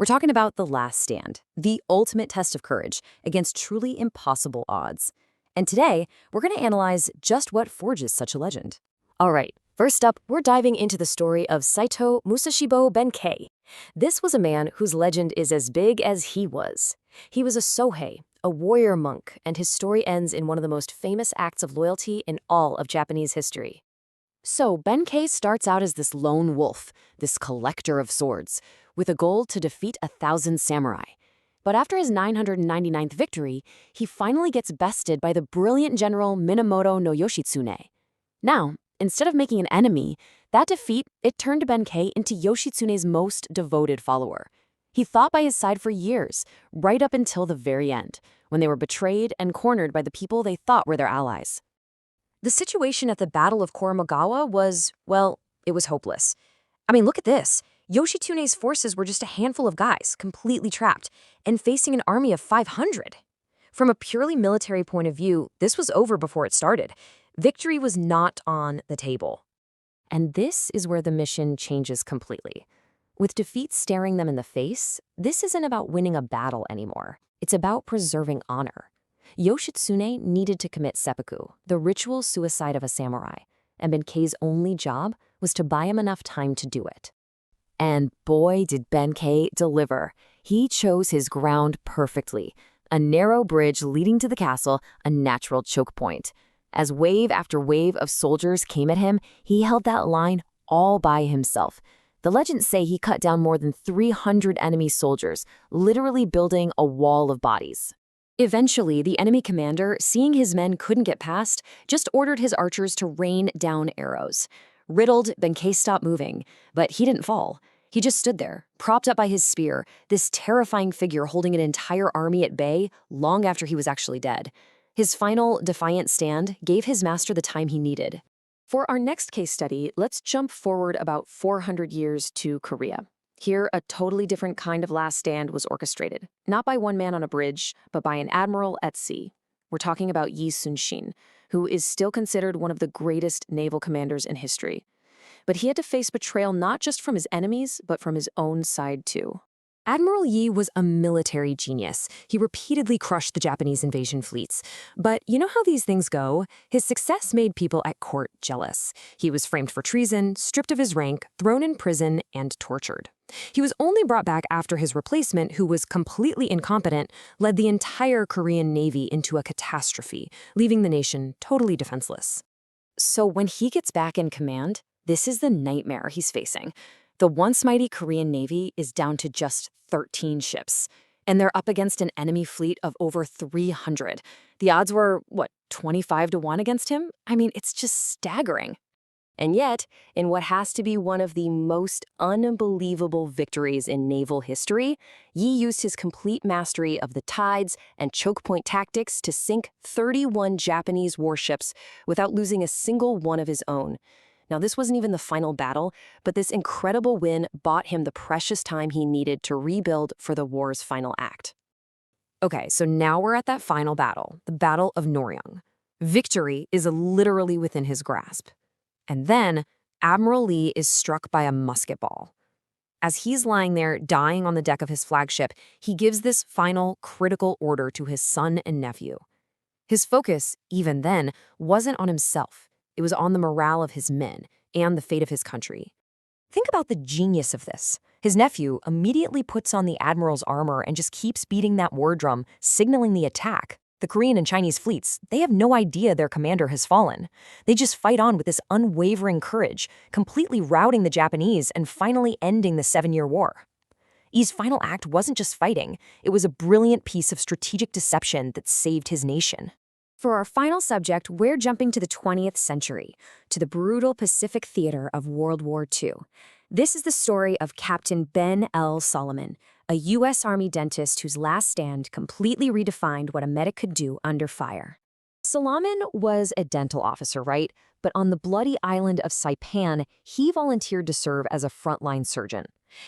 We're talking about the last stand, the ultimate test of courage against truly impossible odds. And today, we're going to analyze just what forges such a legend. All right, first up, we're diving into the story of Saito Musashibo Benkei. This was a man whose legend is as big as he was. He was a Sohei, a warrior monk, and his story ends in one of the most famous acts of loyalty in all of Japanese history. So Benkei starts out as this lone wolf, this collector of swords, with a goal to defeat 1,000 samurai. But after his 999th victory, he finally gets bested by the brilliant general Minamoto no Yoshitsune. Now, instead of making an enemy, that defeat, it turned Benkei into Yoshitsune's most devoted follower. He fought by his side for years, right up until the very end, when they were betrayed and cornered by the people they thought were their allies. The situation at the Battle of Koromagawa was, well, it was hopeless. I mean, look at this. Yoshitsune's forces were just a handful of guys, completely trapped, and facing an army of 500. From a purely military point of view, this was over before it started. Victory was not on the table. And this is where the mission changes completely. With defeat staring them in the face, this isn't about winning a battle anymore. It's about preserving honor. Yoshitsune needed to commit seppuku, the ritual suicide of a samurai, and Benkei's only job was to buy him enough time to do it. And boy, did Benkei deliver. He chose his ground perfectly. A narrow bridge leading to the castle, a natural choke point. As wave after wave of soldiers came at him, he held that line all by himself. The legends say he cut down more than 300 enemy soldiers, literally building a wall of bodies. Eventually, the enemy commander, seeing his men couldn't get past, just ordered his archers to rain down arrows. Riddled, Benkei stopped moving, but he didn't fall. He just stood there, propped up by his spear, this terrifying figure holding an entire army at bay long after he was actually dead. His final, defiant stand gave his master the time he needed. For our next case study, let's jump forward about 400 years to Korea. Here, a totally different kind of last stand was orchestrated, not by one man on a bridge, but by an admiral at sea. We're talking about Yi Sun-shin, who is still considered one of the greatest naval commanders in history. But he had to face betrayal not just from his enemies, but from his own side too. Admiral Yi was a military genius. He repeatedly crushed the Japanese invasion fleets. But you know how these things go? His success made people at court jealous. He was framed for treason, stripped of his rank, thrown in prison, and tortured. He was only brought back after his replacement, who was completely incompetent, led the entire Korean Navy into a catastrophe, leaving the nation totally defenseless. So when he gets back in command, this is the nightmare he's facing. The once mighty Korean Navy is down to just 13 ships, and they're up against an enemy fleet of over 300. The odds were, 25-1 against him? I mean, it's just staggering. And yet, in what has to be one of the most unbelievable victories in naval history, Yi used his complete mastery of the tides and choke point tactics to sink 31 Japanese warships without losing a single one of his own. Now, this wasn't even the final battle, but this incredible win bought him the precious time he needed to rebuild for the war's final act. Okay, so now we're at that final battle, the Battle of Noryang. Victory is literally within his grasp. And then, Admiral Lee is struck by a musket ball. As he's lying there, dying on the deck of his flagship, he gives this final, critical order to his son and nephew. His focus, even then, wasn't on himself. It was on the morale of his men and the fate of his country. Think about the genius of this. His nephew immediately puts on the admiral's armor and just keeps beating that war drum, signaling the attack. The Korean and Chinese fleets, they have no idea their commander has fallen. They just fight on with this unwavering courage, completely routing the Japanese and finally ending the 7-Year War. Yi's final act wasn't just fighting. It was a brilliant piece of strategic deception that saved his nation. For our final subject, we're jumping to the 20th century, to the brutal Pacific theater of World War II. This is the story of Captain Ben L. Solomon, a U.S. Army dentist whose last stand completely redefined what a medic could do under fire. Solomon was a dental officer, right? But on the bloody island of Saipan, he volunteered to serve as a frontline surgeon.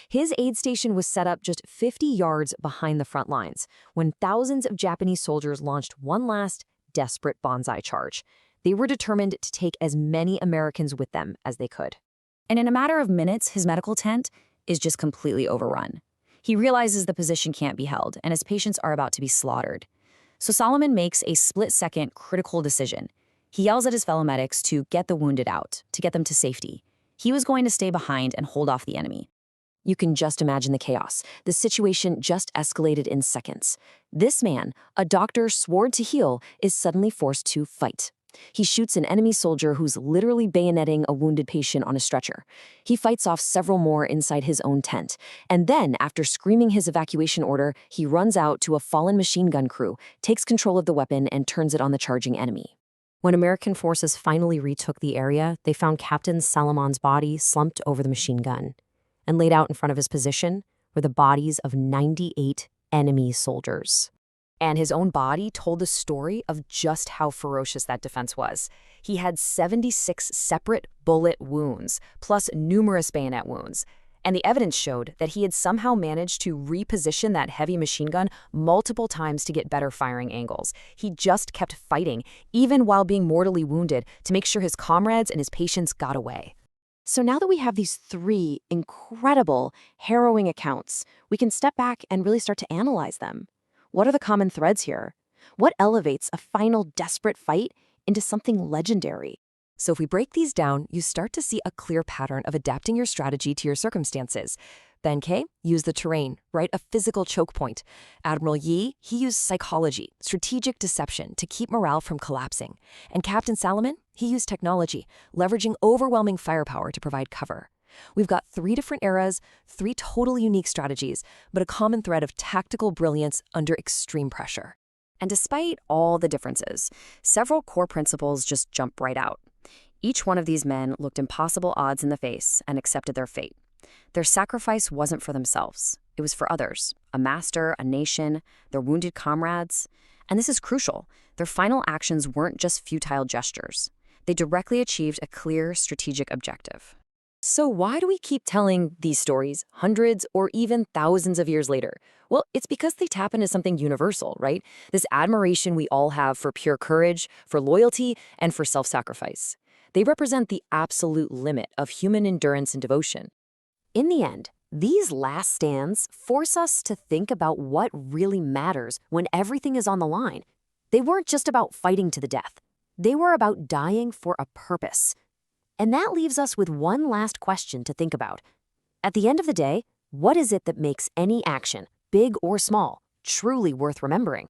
His aid station was set up just 50 yards behind the front lines, when thousands of Japanese soldiers launched one last, desperate banzai charge. They were determined to take as many Americans with them as they could. And in a matter of minutes, his medical tent is just completely overrun. He realizes the position can't be held, and his patients are about to be slaughtered. So Solomon makes a split-second critical decision. He yells at his fellow medics to get the wounded out, to get them to safety. He was going to stay behind and hold off the enemy. You can just imagine the chaos. The situation just escalated in seconds. This man, a doctor sworn to heal, is suddenly forced to fight. He shoots an enemy soldier who's literally bayoneting a wounded patient on a stretcher. He fights off several more inside his own tent. And then, after screaming his evacuation order, he runs out to a fallen machine gun crew, takes control of the weapon, and turns it on the charging enemy. When American forces finally retook the area, they found Captain Salomon's body slumped over the machine gun. And laid out in front of his position were the bodies of 98 enemy soldiers. And his own body told the story of just how ferocious that defense was. He had 76 separate bullet wounds, plus numerous bayonet wounds. And the evidence showed that he had somehow managed to reposition that heavy machine gun multiple times to get better firing angles. He just kept fighting, even while being mortally wounded, to make sure his comrades and his patients got away. So now that we have these three incredible, harrowing accounts, we can step back and really start to analyze them. What are the common threads here? What elevates a final desperate fight into something legendary? So if we break these down, you start to see a clear pattern of adapting your strategy to your circumstances. Ben K used the terrain, right? A physical choke point. Admiral Yi, he used psychology, strategic deception to keep morale from collapsing. And Captain Salomon, he used technology, leveraging overwhelming firepower to provide cover. We've got three different eras, three totally unique strategies, but a common thread of tactical brilliance under extreme pressure. And despite all the differences, several core principles just jump right out. Each one of these men looked impossible odds in the face and accepted their fate. Their sacrifice wasn't for themselves. It was for others, a master, a nation, their wounded comrades. And this is crucial. Their final actions weren't just futile gestures. They directly achieved a clear strategic objective. So why do we keep telling these stories hundreds or even thousands of years later? Well, it's because they tap into something universal, right? This admiration we all have for pure courage, for loyalty, and for self-sacrifice. They represent the absolute limit of human endurance and devotion. In the end, these last stands force us to think about what really matters when everything is on the line. They weren't just about fighting to the death. They were about dying for a purpose. And that leaves us with one last question to think about. At the end of the day, what is it that makes any action, big or small, truly worth remembering?